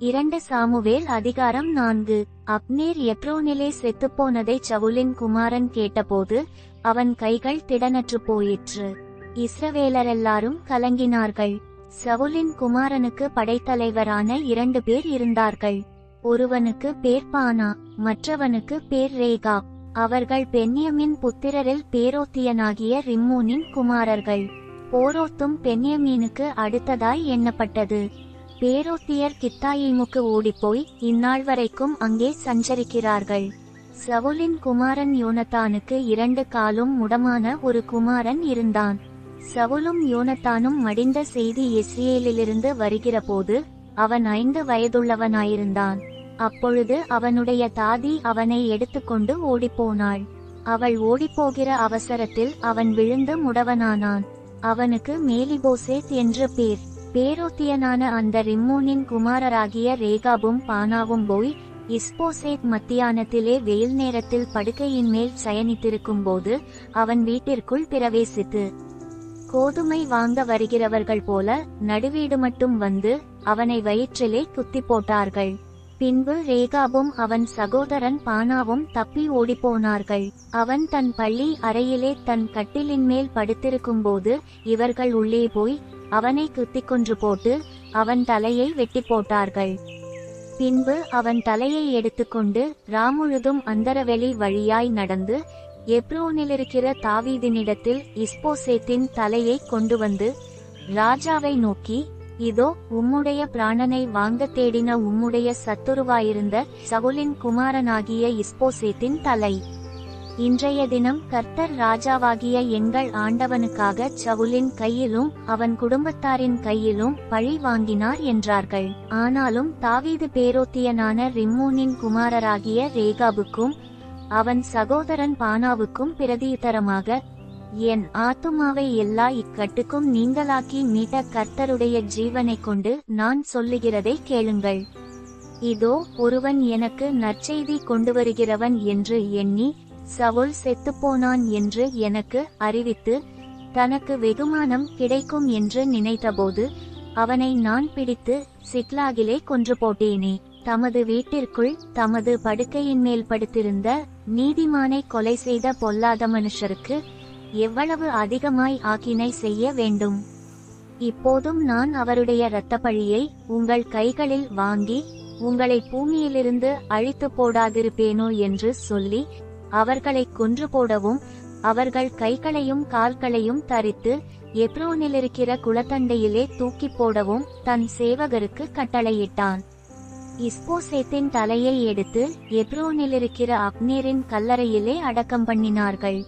2 Samuel அதிகாரம் 4. Abner எப்ரோனிலே செத்துப்போனதை சவுலின் குமாரன் கேட்டபோது அவன் கைகள் திடனற்று போயிற்று. இஸ்ரவேலரெல்லாரும் கலங்கினார்கள். சவுலின் குமாரனுக்கு படைத்தலைவரான 2 பேர் இருந்தார்கள். ஒருவனுக்கு பேர் பானா, மற்றவனுக்கு பேர் ரேகாப். அவர்கள் பென்யமின் புத்திரரில் பேரோத்தியனாகிய ரிம்மோனின் குமாரர்கள். போரோத்தும் பென்யமீனுக்கு அடுத்ததாய் எண்ணப்பட்டது. பேரோத்தியர் கித்தாயிமுக்கு ஓடிப்போய் இந்நாள் வரைக்கும் அங்கே சஞ்சரிக்கிறார்கள். சவுலின் குமாரன் யோனத்தானுக்கு 2 காலும் முடமான ஒரு குமாரன் இருந்தான். சவுலும் யோனத்தானும் மடிந்த செய்தி இஸ்ரேலிலிருந்து வருகிறபோது அவன் 5 வயதுள்ளவனாயிருந்தான். அப்பொழுது அவனுடைய தாதி அவனை எடுத்துக்கொண்டு ஓடிப்போனாள். அவள் ஓடிப்போகிற அவசரத்தில் அவன் விழுந்து முடவனானான். அவனுக்கு மேலிபோசேத் என்று பேர். பேரோத்தியனான அந்த ரிம்மோனின் குமாரராகிய ரேகாபும் பானாவும் போய் இஸ்போசேத் மத்தியானத்திலே வெயில் நேரத்தில் படுக்கையின் மேல் சயனித்திருக்கும் போது அவன் வீட்டிற்குள் பிரவேசித்து கோதுமை வாங்க வருகிறவர்கள் போல நடுவீடு மட்டும் வந்து அவனை வயிற்றிலே குத்தி போட்டார்கள். பின்பு ரேகாபும் அவன் சகோதரன் பானாவும் தப்பி ஓடிப்போனார்கள். அவன் தன் பள்ளி அறையிலே தன் கட்டிலின் மேல் படுத்திருக்கும்போது இவர்கள் உள்ளே போய் அவனை குத்திக் கொன்று போட்டு அவன் தலையை வெட்டி போட்டார்கள். பின்பு அவன் தலையை எடுத்துக்கொண்டு ராமுழுதும் அந்தரவெளி வழியாய் நடந்து எப்ரோனிலிருக்கிற தாவீதினிடத்தில் இஸ்போசேத்தின் தலையை கொண்டு வந்து ராஜாவை நோக்கி, இதோ உம்முடைய பிராணனை வாங்க தேடின உம்முடைய சத்துருவாயிருந்த சவுலின் குமாரனாகிய இஸ்போசேத்தின் தலை. இன்றைய தினம் கர்த்தர் ராஜாவாகிய எங்கள் ஆண்டவனுக்காக சவுலின் கையிலும் அவன் குடும்பத்தாரின் கையிலும் பழி வாங்கினார் என்றார்கள். ஆனாலும் தாவீது பேரோத்தியனான ரிம்மோனின் குமாரராகிய ரேகாபுக்கும் அவன் சகோதரன் பானாவுக்கும் பிரதியுத்தரமாக, என் ஆத்துமாவை எல்லா இக்கட்டுக்கும் நீங்களாக்கி மீட்ட கர்த்தருடைய ஜீவனைக் கொண்டு நான் சொல்லுகிறதை கேளுங்கள். இதோ ஒருவன் எனக்கு நற்செய்தி கொண்டு வருகிறவன் என்று எண்ணி சவுல் செத்துப்போனான் என்று எனக்கு அறிவித்து தனக்கு வெகுமானம் கிடைக்கும் என்று நினைத்தபோது அவனை நான் பிடித்து சிக்லாகிலே கொன்று போட்டேனே. தமது வீட்டிற்குள் தமது படுக்கையின் மேல் படுத்திருந்த நீதிமானை கொலை செய்த பொல்லாத மனுஷருக்கு எவ்வளவு அதிகமாய் ஆக்கினை செய்ய வேண்டும். இப்போதும் நான் அவருடைய இரத்தப்பழியை உங்கள் கைகளில் வாங்கி உங்களை பூமியிலிருந்து அழித்து போடாதிருப்பேனோ என்று சொல்லி அவர்களை கொன்று போடவும் அவர்கள் கைகளையும் கால்களையும் தரித்து எப்ரோனிலிருக்கிற குளத்தண்டையிலே தூக்கி போடவும் தன் சேவகருக்கு கட்டளையிட்டான். இஸ்போசேத்தின் தலையை எடுத்து எப்ரோனிலிருக்கிற அப்னேரின் கல்லறையிலே அடக்கம் பண்ணினார்கள்.